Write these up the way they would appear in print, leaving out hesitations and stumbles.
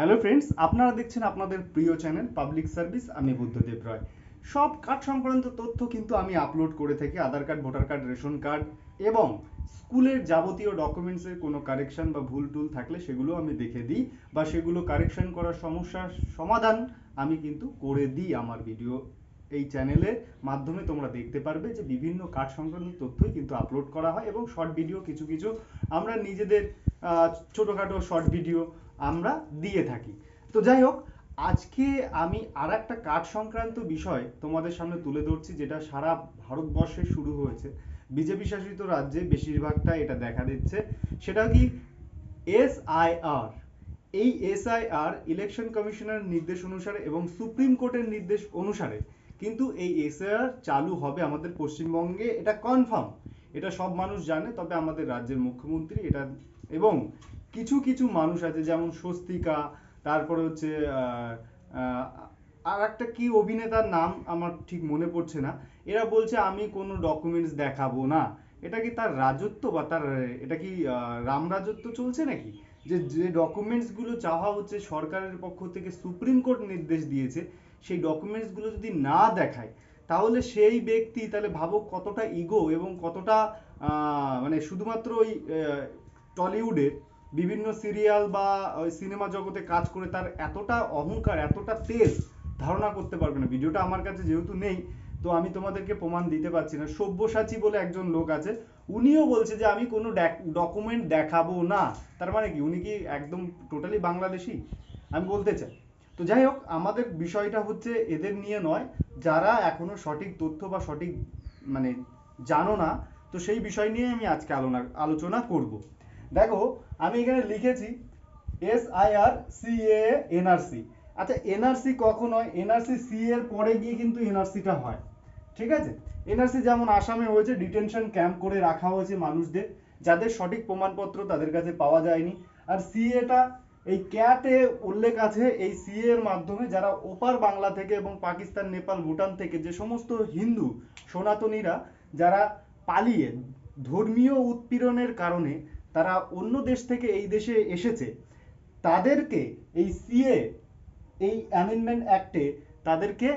Hello friends, আপনারা দেখছেন আপনাদের প্রিয় চ্যানেল পাবলিক সার্ভিস। আমি বুদ্ধদেব রয়। সব কার্ড সংক্রান্ত তথ্য কিন্তু আমি আপলোড করে থাকি। Aadhaar card, voter card, ration card এবং স্কুলের যাবতীয় ডকুমেন্টসের কোনো কারেকশন বা ভুল টুল থাকলে সেগুলো আমি দেখে দিই, বা সেগুলো কারেকশন করার সমস্যার সমাধান আমি কিন্তু করে দিই। আমার ভিডিও এই চ্যানেলের মাধ্যমে তোমরা দেখতে পারবে যে বিভিন্ন কার্ড সংক্রান্ত তথ্যই কিন্তু আপলোড করা হয়, এবং শর্ট ভিডিও কিছু কিছু আমরা নিজেদের ছোটোখাটো শর্ট ভিডিও আমরা দিয়ে থাকি। তো যাই হোক, আজকে আমি আর একটা কার্ড সংক্রান্ত বিষয় তোমাদের সামনে তুলে ধরছি, যেটা সারা ভারতবর্ষে শুরু হয়েছে। বিজেপি শাসিত রাজ্যে বেশিরভাগটা এটা দেখা দিচ্ছে। সেটা কি? এসআইআর। এই এসআইআর ইলেকশন কমিশনের নির্দেশ অনুসারে এবং সুপ্রিম কোর্টের নির্দেশ অনুসারে কিন্তু এই এসআইআর চালু হবে আমাদের পশ্চিমবঙ্গে, এটা কনফার্ম। এটা সব মানুষ জানে, তবে আমাদের রাজ্যের মুখ্যমন্ত্রী এটা, এবং কিছু কিছু মানুষ আছে যেমন স্বস্তিকা, তারপরে হচ্ছে আর একটা কি অভিনেতার নাম আমার ঠিক মনে পড়ছে না, এরা বলছে আমি কোনো ডকুমেন্টস দেখাবো না। এটা কি তার রাজত্ব, বা তার এটা কি রাম রাজত্ব চলছে নাকি? যে যে ডকুমেন্টসগুলো চাওয়া হচ্ছে সরকারের পক্ষ থেকে, সুপ্রিম কোর্ট নির্দেশ দিয়েছে, সেই ডকুমেন্টসগুলো যদি না দেখায়, তাহলে সেই ব্যক্তি, তাহলে ভাবো কতটা ইগো এবং কতটা মানে শুধুমাত্র ওই টলিউডের বিভিন্ন সিরিয়াল বা ওই সিনেমা জগতে কাজ করে তার এতটা অহংকার, এতটা তেজ ধারণা করতে পারবে না। ভিডিওটা আমার কাছে যেহেতু নেই, তো আমি তোমাদেরকে প্রমাণ দিতে পারছি না। সব্যসাচী বলে একজন লোক আছে, উনিও বলছে যে আমি কোনো ডকুমেন্ট দেখাবো না। তার মানে কি উনি কি একদম টোটালি বাংলাদেশি? আমি বলতে চাই। তো যাই হোক, আমাদের বিষয়টা হচ্ছে এদের নিয়ে নয়, যারা এখনো সঠিক তথ্য বা সঠিক মানে জানো না, তো সেই বিষয় নিয়ে আমি আজকে আলোচনা করব। দেখো, আমি এখানে লিখেছি এসআইআর, সিএ, এনআরসি। আচ্ছা, এনআরসি কখন হয়? এনআরসি সি এর পরে গিয়ে কিন্তু এনআরসিটা হয়। ঠিক আছে? এনআরসি যেমন আসামে হয়েছে, ডিটেনশন ক্যাম্প করে রাখা হয়েছে মানুষদের, যাদের সঠিক প্রমাণপত্র তাদের কাছে পাওয়া যায়নি। আর সিএটা এই ক্যাটে উল্লেখ আছে, এই সিএ এর মাধ্যমে যারা ওপার বাংলা থেকে এবং পাকিস্তান, নেপাল, ভুটান থেকে যে সমস্ত হিন্দু সনাতনীরা যারা পালিয়ে ধর্মীয় উৎপীড়নের কারণে তারা অন্য দেশ থেকে এই দেশে এসেছে, তাদেরকে এই সিএ, এই অ্যামেন্ডমেন্ট অ্যাক্টে তাদেরকে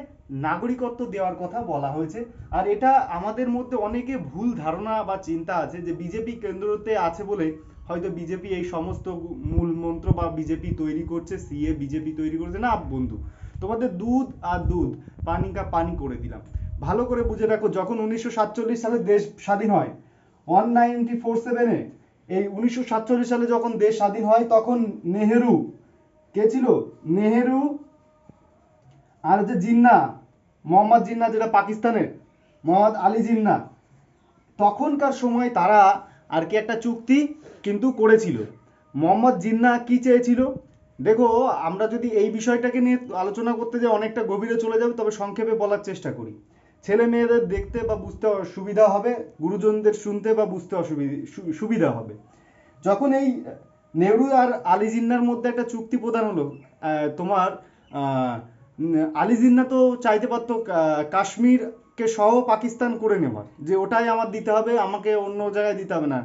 নাগরিকত্ব দেওয়ার কথা বলা হয়েছে। আর এটা আমাদের মধ্যে অনেকে ভুল ধারণা বা চিন্তা আছে যে বিজেপি কেন্দ্রতে আছে বলে হয়তো বিজেপি এই সমস্ত মূল মন্ত্র বা বিজেপি তৈরি করছে, সিএ বিজেপি তৈরি করছে। না বন্ধু, তোমাদের দুধ আর দুধ, পানি কা পানি করে দিলাম। ভালো করে বুঝে রাখো, যখন 1947 সালে দেশ স্বাধীন হয়, 1947-এ, এই 1947 সালে যখন দেশ স্বাধীন হয়, তখন নেহেরু, কে ছিল? নেহেরু আর যে জিন্না, মোহাম্মদ জিন্না, যেটা পাকিস্তানের মোহাম্মদ আলী জিন্না, তখনকার সময় তারা আর কি একটা চুক্তি কিন্তু করেছিল। মোহাম্মদ জিন্না কি চেয়েছিল? দেখো, আমরা যদি এই বিষয়টাকে নিয়ে আলোচনা করতে যাই অনেকটা গভীরে চলে যাবে, তবে সংক্ষেপে বলার চেষ্টা করি। ছেলে মেয়েদের দেখতে বা বুঝতে সুবিধা হবে, গুরুজনদের শুনতে বা বুঝতে সুবিধা হবে। যখন এই নেহরু আর আলী জিন্নার মধ্যে একটা চুক্তি প্রদান হলো, তোমার আলী জিন্না তো চাইতে পারতো কাশ্মীরকে সহ পাকিস্তান করে নেওয়ার, যে ওটাই আমার দিতে হবে, আমাকে অন্য জায়গায় দিতে হবে না।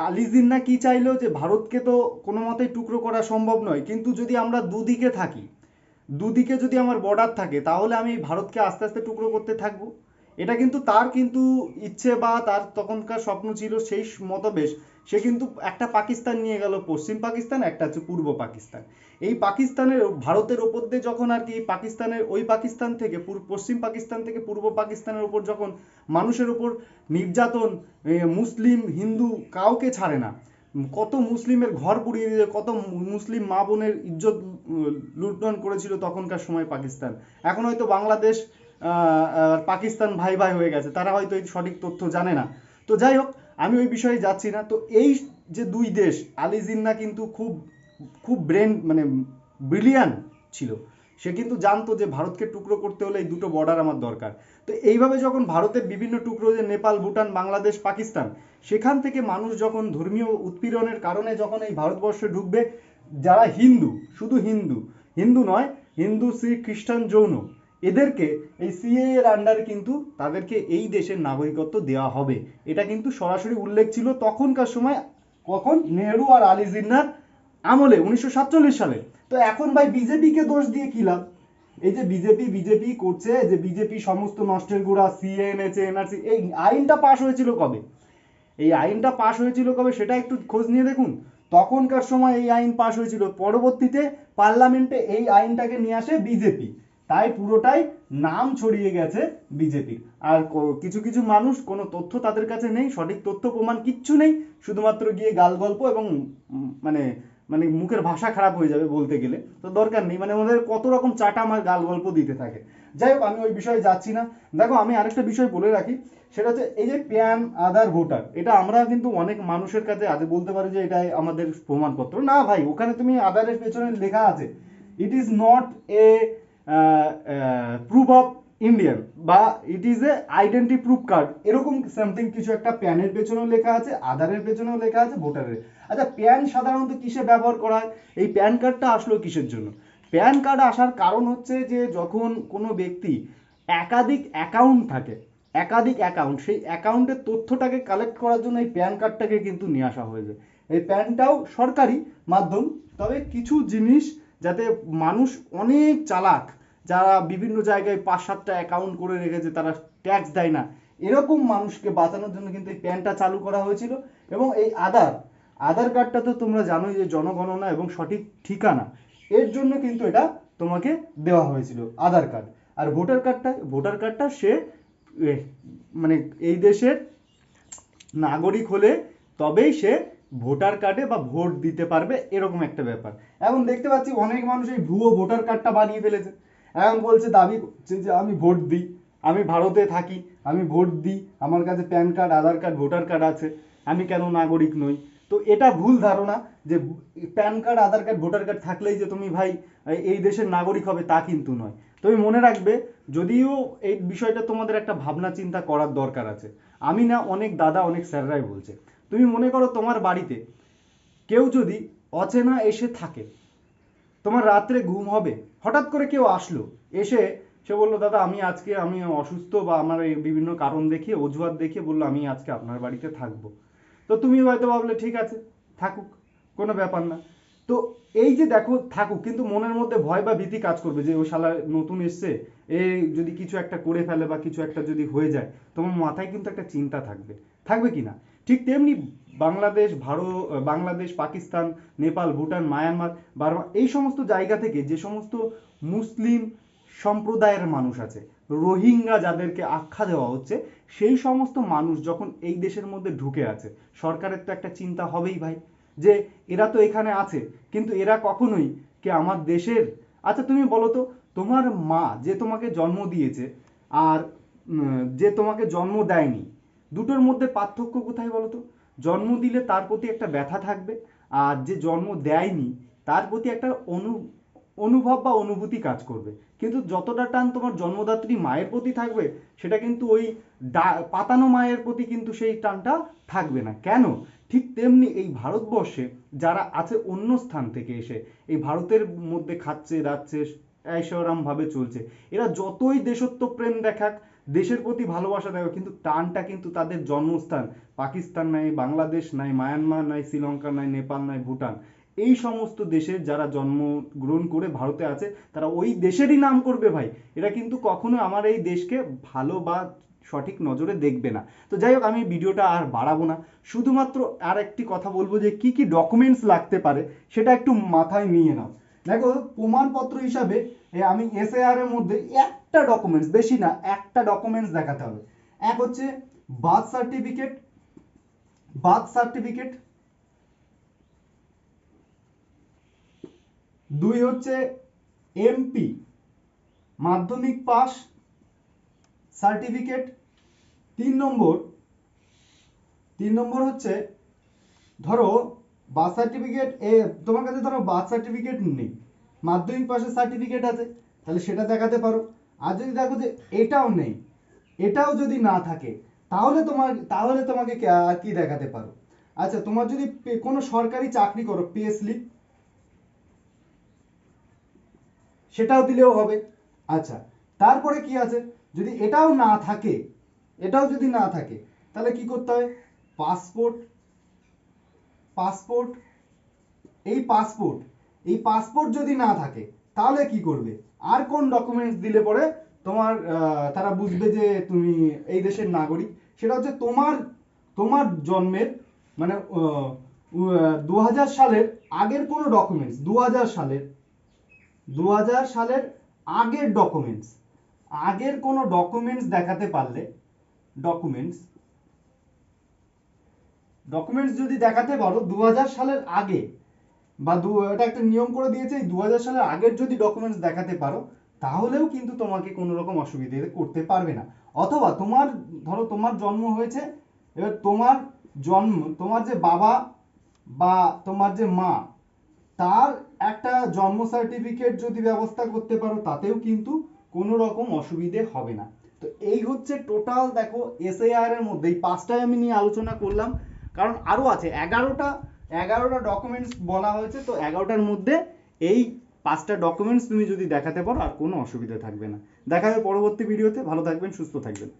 আলী জিন্না কি চাইলো, যে ভারতকে তো কোনো মতেই টুকরো করা সম্ভব নয়, কিন্তু যদি আমরা দুদিকে থাকি, দুদিকে যদি আমার বর্ডার থাকে, তাহলে আমি ভারতকে আস্তে আস্তে টুকরো করতে থাকবো। এটা কিন্তু তার কিন্তু ইচ্ছে, বা তার তখনকার স্বপ্ন ছিল সেই মতবেশ। সে কিন্তু একটা পাকিস্তান নিয়ে গেল, পশ্চিম পাকিস্তান, একটা হচ্ছে পূর্ব পাকিস্তান। এই পাকিস্তানের ভারতের ওপর দিয়ে যখন আর কি পাকিস্তানের ওই পাকিস্তান থেকে পশ্চিম পাকিস্তান থেকে পূর্ব পাকিস্তানের ওপর যখন মানুষের ওপর নির্যাতন, মুসলিম হিন্দু কাউকে ছাড়ে না, কত মুসলিমের ঘর পুড়িয়ে দিয়ে, কত মুসলিম মা বোনের ইজ্জত লুণ্ঠন করেছিল তখনকার সময় পাকিস্তান। এখন হয়তো বাংলাদেশ পাকিস্তান ভাই ভাই হয়ে গেছে, তারা হয়তো এই সঠিক তথ্য জানে না। তো যাই হোক, আমি ওই বিষয়ে যাচ্ছি না। তো এই যে দুই দেশ, আলী জিন্না কিন্তু খুব খুব ব্রেন মানে ব্রিলিয়ান্ট ছিল। সে কিন্তু জানতো যে ভারতকে টুকরো করতে হলে এই দুটো বর্ডার আমার দরকার। তো এইভাবে যখন ভারতের বিভিন্ন টুকরো, যে নেপাল, ভুটান, বাংলাদেশ, পাকিস্তান, সেখান থেকে মানুষ যখন ধর্মীয় উৎপীড়নের কারণে যখন এই ভারতবর্ষে ঢুকবে, যারা হিন্দু, শুধু হিন্দু, হিন্দু নয়, হিন্দু, শিখ, খ্রিস্টান, জৈন, এদেরকে এই সিএ এর আন্ডারে কিন্তু তাদেরকে এই দেশের নাগরিকত্ব দেওয়া হবে। এটা কিন্তু সরাসরি উল্লেখ ছিল তখনকার সময়, কখন? নেহরু আর আলী জিন্নার আমলে, 1947 সালে। তো এখন ভাই বিজেপি কে দোষ দিয়ে কি লাভ? এই যে বিজেপি করছে, যে বিজেপি সমস্ত নষ্টের গোড়া, সিএ এনেছে, এনআরসি, এই আইনটা পাশ হয়েছিল কবে? এই আইনটা পাশ হয়েছিল কবে সেটা একটু খোঁজ নিয়ে দেখুন। তখনকার সময় এই আইন পাশ হয়েছিল, পরবর্তীতে পার্লামেন্টে এই আইনটাকে নিয়ে আসে বিজেপি, তাই পুরোটাই নাম ছড়িয়ে গেছে বিজেপির। আর কিছু কিছু মানুষ, কোনো তথ্য তাদের কাছে নেই, সঠিক তথ্য প্রমাণ কিচ্ছু নেই, শুধুমাত্র গিয়ে গাল গল্প এবং মানে মানে মুখের ভাষা খারাপ হয়ে যাবে বলতে গেলে, তো দরকার নেই, মানে ওদের কত রকম চাটা আমার গাল গল্প দিতে থাকে। যাই হোক, আমি ওই বিষয়ে যাচ্ছি না। দেখো, আমি আরেকটা বিষয় বলে রাখি, সেটা হচ্ছে এই যে প্যান আধার ভোটার, এটা আমরা কিন্তু অনেক মানুষের কাছে আজ বলতে পারি যে এটাই আমাদের প্রমাণপত্র। না ভাই, ওখানে তুমি আধারের পেছনে লেখা আছে it is not a proof of Indian, বা it is a identity proof card, এরকম সামথিং কিছু একটা প্যানের পেছনেও লেখা আছে, আধারের পেছনেও লেখা আছে, ভোটারের। আচ্ছা, প্যান সাধারণত কিসে ব্যবহার করা হয়? এই প্যান কার্ডটা আসলো কিসের জন্য? প্যান কার্ড আসার কারণ হচ্ছে যে যখন কোনো ব্যক্তি একাধিক অ্যাকাউন্ট থাকে, একাধিক অ্যাকাউন্ট, সেই অ্যাকাউন্টের তথ্যটাকে কালেক্ট করার জন্য এই প্যান কার্ডটাকে কিন্তু নিয়ে আসা হয়েছে। এই প্যানটাও সরকারি মাধ্যম, তবে কিছু জিনিস যাতে মানুষ অনেক চালাক, যারা বিভিন্ন জায়গায় 5-7টা অ্যাকাউন্ট করে রেখেছে, তারা ট্যাক্স দেয় না, এরকম মানুষকে বাঁচানোর জন্য কিন্তু এই প্যানটা চালু করা হয়েছিল। এবং এই আধার কার্ডটা তো তোমরা জানোই যে জনগণনা এবং সঠিক ঠিকানা, এর জন্য কিন্তু এটা তোমাকে দেওয়া হয়েছিল আধার কার্ড। আর ভোটার কার্ডটা সে মানে এই দেশের নাগরিক হলে তবেই সে ভোটার কার্ডে বা ভোট দিতে পারবে, এরকম একটা ব্যাপার। এখন দেখতে পাচ্ছি অনেক মানুষ এই ভুয়ো ভোটার কার্ডটা বানিয়ে ফেলেছে, এখন বলছে, দাবি করছে যে আমি ভোট দিই, আমি ভারতে থাকি, আমি ভোট দিই, আমার কাছে প্যান কার্ড, আধার কার্ড, ভোটার কার্ড আছে, আমি কেন নাগরিক নই? তো এটা ভুল ধারণা যে প্যান কার্ড, আধার কার্ড, ভোটার কার্ড থাকলেই যে তুমি ভাই এই দেশের নাগরিক হবে, তা কিন্তু নয়। তুমি মনে রাখবে, যদিও এই বিষয়টা তোমাদের একটা ভাবনা চিন্তা করার দরকার আছে, আমি না, অনেক দাদা, অনেক স্যাররাই বলছে। তুমি মনে করো তোমার বাড়িতে কেউ যদি অচেনা এসে থাকে, তোমার রাত্রে ঘুম হবে, হঠাৎ করে কেউ আসলো, এসে সে বললো, দাদা আমি অসুস্থ, বা আমার এই বিভিন্ন কারণ দেখিয়ে, অজুহাত দেখিয়ে বললো আমি আজকে আপনার বাড়িতে থাকবো। তো তুমি হয়তো ভাবলে ঠিক আছে, থাকুক, কোনো ব্যাপার না। তো এই যে দেখো, থাকুক, কিন্তু মনের মধ্যে ভয় বা ভীতি কাজ করবে যে ও শালা নতুন এসছে, এ যদি কিছু একটা করে ফেলে বা কিছু একটা যদি হয়ে যায়, তোমার মাথায় কিন্তু একটা চিন্তা থাকবে, থাকবে কি না? ঠিক তেমনি বাংলাদেশ, পাকিস্তান, নেপাল, ভুটান, মায়ানমার, বার্মা, এই সমস্ত জায়গা থেকে যে সমস্ত মুসলিম সম্প্রদায়ের মানুষ আছে, রোহিঙ্গা যাদেরকে আখ্যা দেওয়া হচ্ছে, সেই সমস্ত মানুষ যখন এই দেশের মধ্যে ঢুকে আছে, সরকারের তো একটা চিন্তা হবেই ভাই, যে এরা তো এখানে আছে, কিন্তু এরা কখনোই কি আমার দেশের? আচ্ছা, তুমি বলো তো, তোমার মা যে তোমাকে জন্ম দিয়েছে আর যে তোমাকে জন্ম দেয়নি, দুটোর মধ্যে পার্থক্য কোথায় বলো তো? জন্ম দিলে তার প্রতি একটা ব্যথা থাকবে, আর যে জন্ম দেয়নি তার প্রতি একটা অনুভব বা অনুভূতি কাজ করবে। কিন্তু যতটা টান তোমার জন্মদাত্রী মায়ের প্রতি থাকবে, সেটা কিন্তু ওই পাতানো মায়ের প্রতি কিন্তু সেই টানটা থাকবে না। কেন? ঠিক তেমনি এই ভারতবর্ষে যারা আছে অন্য স্থান থেকে এসে এই ভারতের মধ্যে খাচ্ছে দাচ্ছে, ऐशोराम ভাবে চলছে, এরা যতই দেশত্ব প্রেম দেখাক, দেশের প্রতি ভালোবাসা দেখাক, কিন্তু টানটা কিন্তু তাদের জন্মস্থান পাকিস্তান নাই, বাংলাদেশ নাই, মায়ানমার নাই, শ্রীলঙ্কা নাই, নেপাল নাই, ভুটান, এই সমস্ত দেশের যারা জন্মগ্রহণ করে ভারতে আছে, তারা ওই দেশেরই নাম করবে ভাই। এরা কিন্তু কখনো আমার এই দেশকে ভালো বা সঠিক নজরে দেখবে না। তো যাই হোক, আমি ভিডিওটা আর বাড়াবো না, শুধুমাত্র আর একটি কথা বলবো যে কি কি ডকুমেন্টস লাগতে পারে সেটা একটু মাথায় নিয়ে নাও। দেখো, প্রমাণপত্র হিসাবে আমি এসএআর এর মধ্যে একটা ডকুমেন্টস, বেশি না, একটা ডকুমেন্টস দেখাতে হবে। এক হচ্ছে বার্থ সার্টিফিকেট, বার্থ সার্টিফিকেট। দুই হচ্ছে এমপি মাধ্যমিক পাস সার্টিফিকেট। তিন নম্বর হচ্ছে, ধরো বার্থ সার্টিফিকেট, তোমার কাছে ধরো বার্থ সার্টিফিকেট নেই, মাধ্যমিক পাশের সার্টিফিকেট আছে, তাহলে সেটা দেখাতে পারো। আর যদি দেখো যে এটাও নেই, এটাও যদি না থাকে, তাহলে তোমাকে আর কি দেখাতে পারো? আচ্ছা, তোমার যদি কোনো সরকারি চাকরি করো, পে স্লিপ, সেটাও দিলেও হবে। আচ্ছা, তারপরে কি আছে, যদি এটাও না থাকে, এটাও যদি না থাকে, তাহলে কি করতে হয়? পাসপোর্ট, পাসপোর্ট, এই পাসপোর্ট এই পাসপোর্ট যদি না থাকে তাহলে কি করবে? আর কোন ডকুমেন্টস দিলে পরে তোমার তারা বুঝবে যে তুমি এই দেশের নাগরিক? সেটা হচ্ছে তোমার তোমার জন্মের মানে 2000 সালের আগের কোনো ডকুমেন্টস, 2000 সালের আগের ডকুমেন্টস, আগের কোনো ডকুমেন্টস দেখাতে পারলে, ডকুমেন্টস ডকুমেন্টস যদি দেখাতে পারো 2000 সালের আগে, বা এটা একটা নিয়ম করে দিয়েছে, এই 2000 সালের আগের যদি ডকুমেন্টস দেখাতে পারো তাহলেও কিন্তু তোমাকে কোনো রকম অসুবিধা করতে পারবে না। অথবা তোমার ধরো তোমার জন্ম হয়েছে, এবার তোমার জন্ম, তোমার যে বাবা বা তোমার যে মা, তার একটা জন্ম সার্টিফিকেট যদি ব্যবস্থা করতে পারো তাতেও কিন্তু কোনো রকম অসুবিধে হবে না। তো এই হচ্ছে টোটাল, দেখো এসআইআর এর মধ্যে এই পাঁচটাই আমি নিয়ে আলোচনা করলাম, কারণ আরো আছে 11টা ডকুমেন্টস বলা হয়েছে, তো 11টার মধ্যে এই পাঁচটা ডকুমেন্টস তুমি যদি দেখাতে পারো আর কোনো অসুবিধা থাকবে না। দেখা হবে পরবর্তী ভিডিওতে, ভালো থাকবেন, সুস্থ থাকবেন।